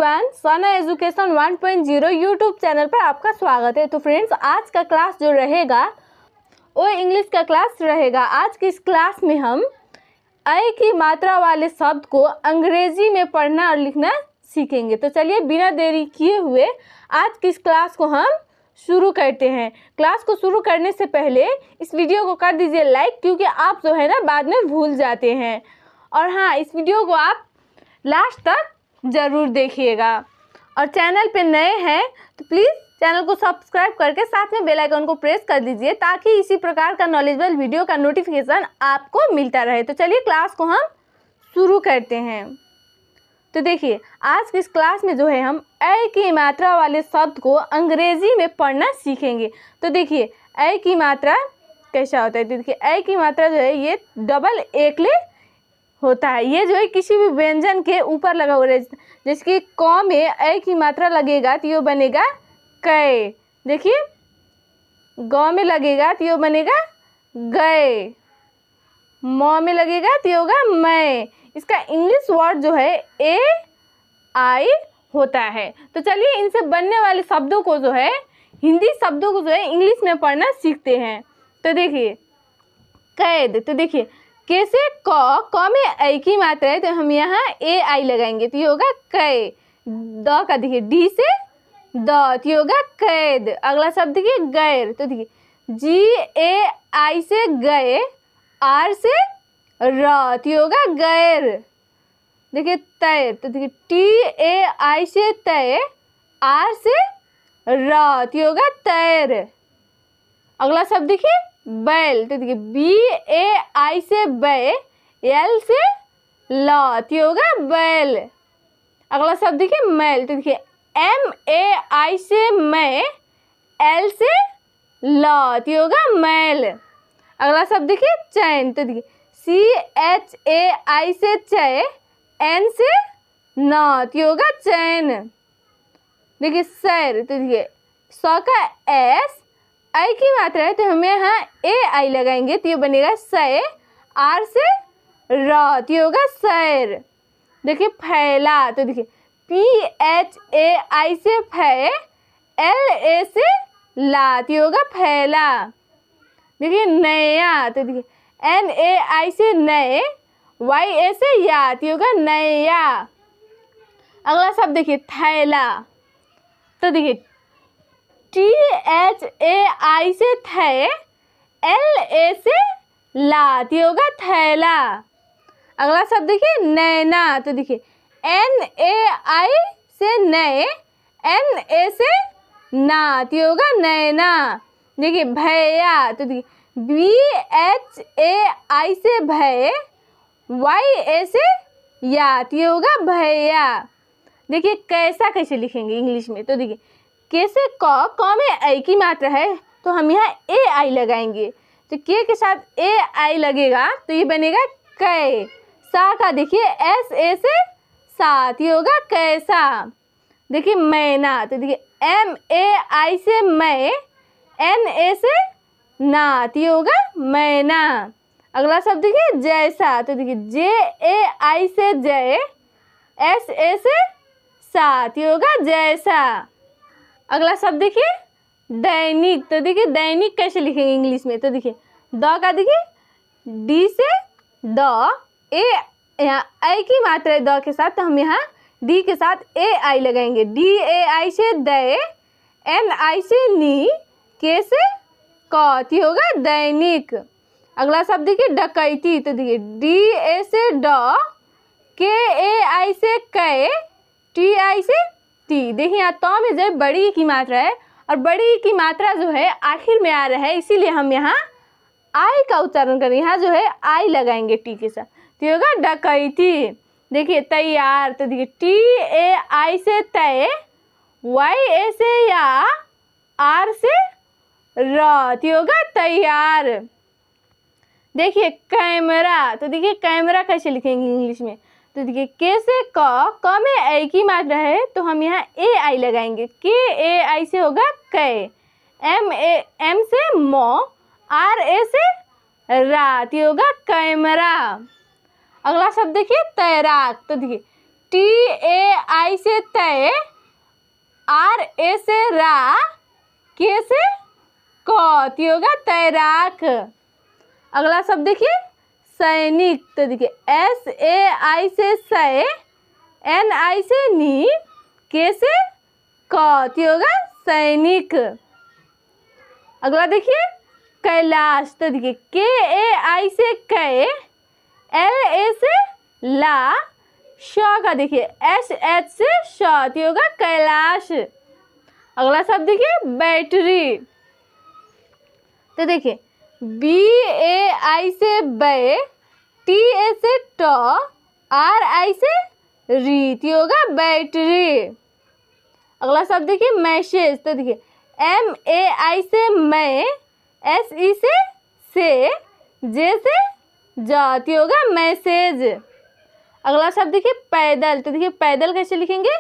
Everyone, सोना education 1.0 YouTube channel पर आपका स्वागत है। तो फ्रेंड्स, आज का क्लास जो रहेगा वो इंग्लिश का क्लास रहेगा। आज की इस क्लास में हम ऐ की मात्रा वाले शब्द को अंग्रेजी में पढ़ना और लिखना सीखेंगे। तो चलिए बिना देरी किए हुए आज की इस क्लास को हम शुरू करते हैं। क्लास को शुरू करने से पहले इस वीडियो को कर दीजिए लाइक, क्योंकि आप जो है ना बाद में भूल जाते हैं। और हाँ, इस वीडियो को आप लास्ट तक ज़रूर देखिएगा। और चैनल पे नए हैं तो प्लीज़ चैनल को सब्सक्राइब करके साथ में बेल आइकन को प्रेस कर दीजिए, ताकि इसी प्रकार का नॉलेजेबल वीडियो का नोटिफिकेशन आपको मिलता रहे। तो चलिए क्लास को हम शुरू करते हैं। तो देखिए, आज की इस क्लास में जो है हम ऐ की मात्रा वाले शब्द को अंग्रेजी में पढ़ना सीखेंगे। तो देखिए ऐ की मात्रा कैसा होता है। तो देखिए ऐ की मात्रा जो है ये डबल एकले होता है। ये जो है किसी भी व्यंजन के ऊपर लगा हुआ है। जैसे कि क में ऐ की मात्रा लगेगा तो ये बनेगा कै। देखिए ग में लगेगा तो ये बनेगा गए। म में लगेगा तो ये होगा मैं। इसका इंग्लिश वर्ड जो है ए आई होता है। तो चलिए इनसे बनने वाले शब्दों को जो है, हिंदी शब्दों को जो है इंग्लिश में पढ़ना सीखते हैं। तो देखिए कैद। तो देखिए कैसे क में ऐ की मात्रा है तो हम यहाँ ए आई लगाएंगे तो ये होगा कै। द का देखिए डी से द तो ये होगा कैद। अगला शब्द देखिए गैर। तो देखिए जी ए आई से गए, आर से र तो ये होगा गैर। देखिए तैर। तो देखिए टी ए आई से तय, आर से र तो ये होगा तैर। अगला शब्द देखिए बैल। तो देखिए बी ए आई से बै, एल से ल तो ये होगा बैल। अगला शब्द देखिए मैल। तो देखिए एम ए आई से मैं, एल से ल तो ये होगा मैल। अगला शब्द देखिए चैन। तो देखिए सी एच ए आई से चय, एन से न तो ये होगा चैन। देखिए सैर। तो देखिए स का एस आई की मात्रा है तो हम यहाँ ए आई लगाएंगे तो ये बनेगा सै, आर से र तो ये होगा सैर। देखिए फैला। तो देखिए पी एच ए आई से फै, एल ए से ला तो ये होगा फैला। देखिए नया। तो देखिए एन ए आई से नए, वाई ए से या तो ये होगा नया। अगला शब्द देखिए थैला। तो देखिए टी एच ए आई से थे, एल ए से ला तो ये होगा थैला। अगला शब्द देखिए नैना। तो देखिए एन ए आई से नए, एन ए से ना तो ये होगा नैना। देखिए भैया। तो देखिए बी एच ए आई से भय, वाई ए से या तो ये होगा भैया। देखिए कैसा कैसे लिखेंगे इंग्लिश में। तो देखिए कैसे क में ऐ की मात्रा है तो हम यहाँ ए आई लगाएंगे। तो के के साथ ए आई लगेगा तो ये बनेगा कै। सा का देखिए एस ए से सा तो ये होगा कैसा। देखिए मैना। तो देखिए एम ए आई से मैं, एन ए से ना तो ये होगा मैना। अगला शब्द देखिए जैसा। तो देखिए जे ए आई से जय, एस ए से सा तो ये होगा जैसा। अगला शब्द देखिए दैनिक। तो देखिए दैनिक कैसे लिखेंगे इंग्लिश में। तो देखिए द का देखिए डी से द, ए यहाँ आई की मात्रा है द के साथ तो हम यहाँ डी के साथ ए आई लगाएंगे। डी ए आई से दे, एन आई से नी, के से क तो होगा दैनिक। अगला शब्द देखिए डकैती। तो देखिए डी ए से ड, के ए आई से कै, टी आई से टी। देखिए यहाँ तो में जो है बड़ी की मात्रा है और बड़ी की मात्रा जो है आखिर में आ रहा है, इसीलिए हम यहाँ आई का उच्चारण करें। यहाँ जो है आई लगाएंगे टी के साथ तो ये होगा डकैती। देखिए तैयार। तो देखिए टी ए आई से तय, वाई ए से या, आर से र तो ये होगा तैयार। देखिए कैमरा। तो देखिए कैमरा कैसे लिखेंगे इंग्लिश में। तो देखिए के से क में ऐ की मात्रा है तो हम यहाँ ए आई लगाएंगे। के ए आई से होगा कै, एम से मो, आर ए से रा तो होगा कैमरा। अगला शब्द देखिए तैराक। तो देखिए TAI से तय, RA से रा, K से क, तो होगा तैराक। अगला शब्द देखिए सैनिक, तो देखिए SAI से सै, NI से नी, K से क, तो होगा सैनिक। अगला देखिए कैलाश, तो देखिए KAI से कै, LA से ला, श का देखिए SH से श, तो होगा कैलाश। अगला शब्द देखिए बैटरी, तो देखिए BAI से बै, TA से ट, RI से री, तो होगा बैटरी। अगला शब्द देखिए मैसेज, तो देखिए MAI से मै, SE से, J से जा, तो होगा मैसेज। अगला शब्द देखिए पैदल, तो देखिए पैदल कैसे लिखेंगे,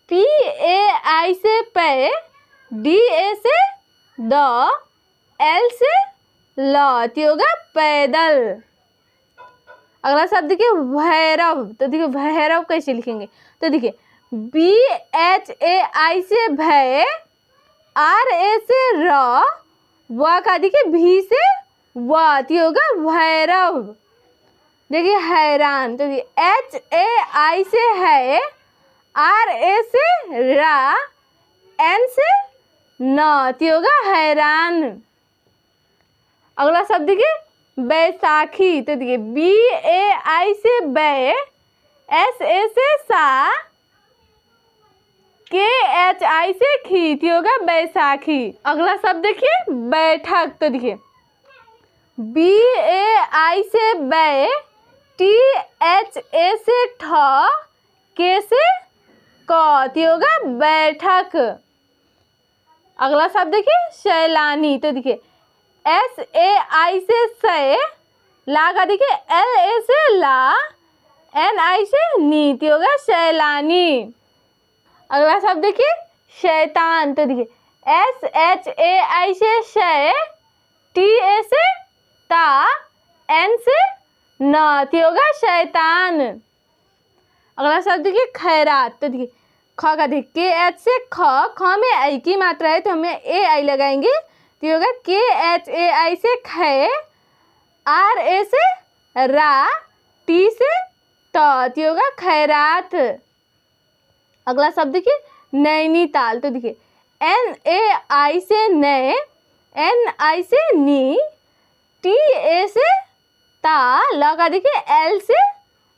PAI से पै, DA से द, L से ल, तो होगा पैदल। अगला शब्द देखिए भैरव, तो देखिए भैरव कैसे लिखेंगे, तो देखिए BHAI से भय, RA से र, व का देखिए भी से व, तो होगा भैरव। देखिए हैरान, तो देखिए HAI से है, RA से रा, N से न, तो होगा हैरान। अगला शब्द देखिए बैसाखी, तो देखिए BAI से बै, SA से सा, KHI से खी, तो होगा बैसाखी। अगला शब्द देखिए बैठक, तो देखिए BAI से बै, THA से ठ, K से क, तो होगा बैठक। अगला शब्द देखिए सैलानी, तो देखिए SAI से सै, ला का देखिए LA से ला, NI से नी, तो होगा सैलानी। अगला शब्द देखिए शैतान, तो देखिए SHAI से शै, TA से ता, N से न, तो होगा शैतान। अगला शब्द देखिए खैरात, तो देखिए ख का देखिए KH से ख में आई की मात्रा है, तो हमें AI लगाएंगे, तो होगा KHAI से खे, RA से रा, T से त, तो होगा खैरात। अगला शब्द देखिए नैनीताल, तो देखिए NAI से नै, NI से नी, TA से ता, ल का देखिए L से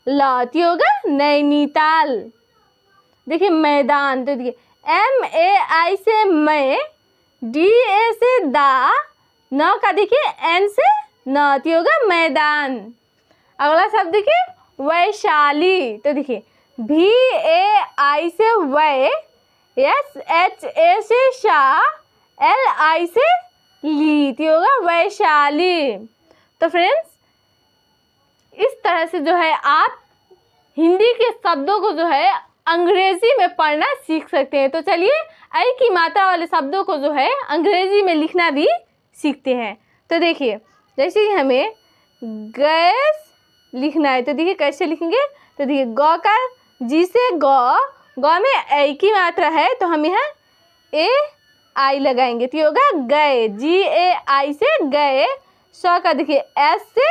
ल, तो होगा नैनीताल। देखिए मैदान, तो देखिए MAI से मै, DA से दा, न का देखिए N से न, तो होगा मैदान। अगला शब्द देखिए वैशाली, तो देखिए VAI से वै, SHA से शा, LI से ली, तो होगा वैशाली। तो फ्रेंड्स इस तरह से जो है आप हिंदी के शब्दों को जो है अंग्रेजी में पढ़ना सीख सकते हैं। तो चलिए आई की मात्रा वाले शब्दों को जो है अंग्रेजी में लिखना भी सीखते हैं। तो देखिए जैसे कि हमें गैस लिखना है, तो देखिए कैसे लिखेंगे, तो देखिए ग का जी से ग में आई की मात्रा है, तो हम यहाँ AI लगाएंगे, तो होगा गए, GAI से गए। स का देखिए S से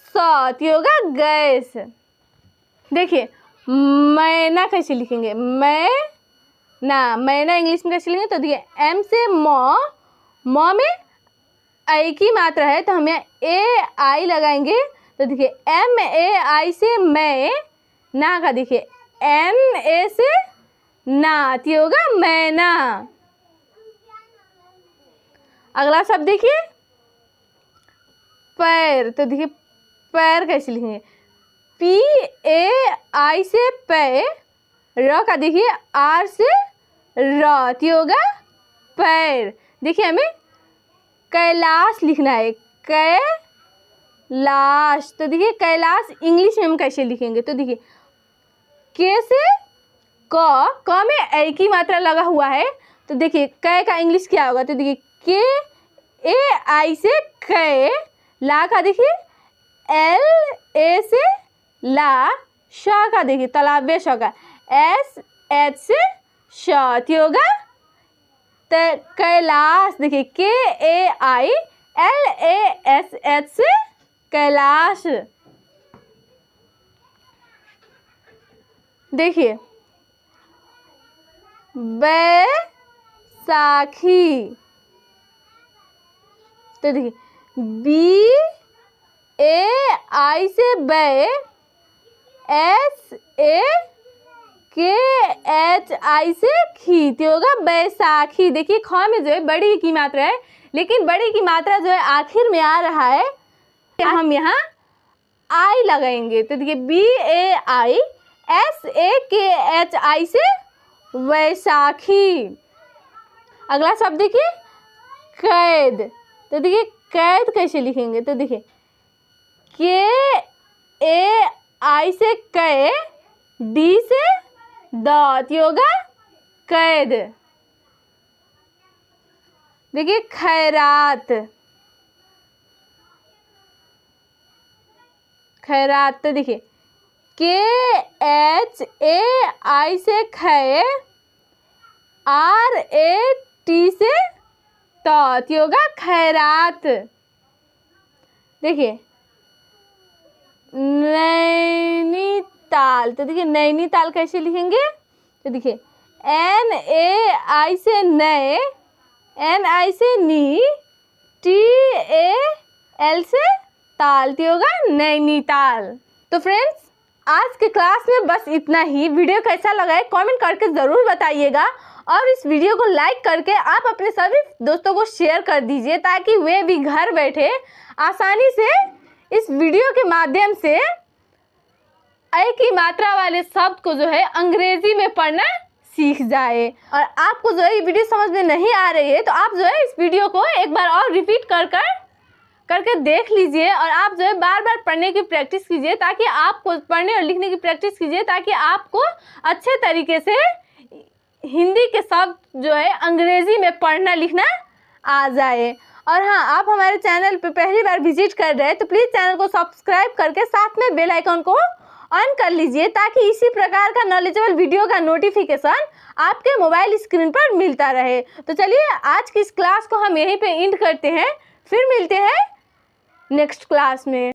स, तो होगा गैस। देखिए मैना कैसे लिखेंगे, मैना इंग्लिश में कैसे लिखेंगे, तो देखिए M से म में आई की मात्रा है, तो हम यहाँ AI लगाएंगे, तो देखिए MAI से मैं, ना का देखिए NA से ना, तो होगा मैना। अगला शब्द देखिए पैर, तो देखिए पैर कैसे लिखेंगे, PAI से पै, र का देखिए R से र, तो होगा पैर। देखिए हमें कैलाश लिखना है, कैलाश, तो देखिए कैलाश इंग्लिश में हम कैसे लिखेंगे, तो देखिए के से क में ए की मात्रा लगा हुआ है, तो देखिए कै का इंग्लिश क्या होगा, तो देखिए KAI से कै, ला का देखिए LA से ला, श का देखिए तालाब्य श का SH से श तो होगा कैलाश। देखिए KAILASH से कैलाश। देखिए बैसाखी, तो देखिए BAI से बै, SAKHI से खी तो होगा बैसाखी। देखिए ख में जो है बड़ी की मात्रा है, लेकिन बड़ी की मात्रा जो है आखिर में आ रहा है, हम यहाँ आई लगाएंगे। तो देखिए BAISAKHI से वैसाखी। अगला शब्द देखिए कैद। तो देखिए कैद कैसे लिखेंगे, तो देखिए KAI से कै, D से द तो होगा कैद। देखिए खैरात, खैरात। तो देखिए KHAI से खे, RAT से त तो होगा खैरात। देखिए नैनीताल। तो देखिए नैनीताल कैसे लिखेंगे, तो देखिए NAI से नए, NI से नी, TAL से ताल तो होगा नैनीताल। तो फ्रेंड्स आज के क्लास में बस इतना ही। वीडियो कैसा लगा है कमेंट करके ज़रूर बताइएगा, और इस वीडियो को लाइक करके आप अपने सभी दोस्तों को शेयर कर दीजिए, ताकि वे भी घर बैठे आसानी से इस वीडियो के माध्यम से ऐ की मात्रा वाले शब्द को जो है अंग्रेजी में पढ़ना सीख जाए। और आपको जो है ये वीडियो समझ में नहीं आ रही है, तो आप जो है इस वीडियो को एक बार और रिपीट करके देख लीजिए, और आप जो है बार बार पढ़ने की प्रैक्टिस कीजिए, ताकि आपको पढ़ने और लिखने की प्रैक्टिस कीजिए, ताकि आपको अच्छे तरीके से हिंदी के शब्द जो है अंग्रेजी में पढ़ना लिखना आ जाए। और हाँ, आप हमारे चैनल पे पहली बार विजिट कर रहे हैं तो प्लीज़ चैनल को सब्सक्राइब करके साथ में बेल आइकन को ऑन कर लीजिए, ताकि इसी प्रकार का नॉलेजेबल वीडियो का नोटिफिकेशन आपके मोबाइल स्क्रीन पर मिलता रहे। तो चलिए आज की इस क्लास को हम यहीं पे एंड करते हैं, फिर मिलते हैं नेक्स्ट क्लास में।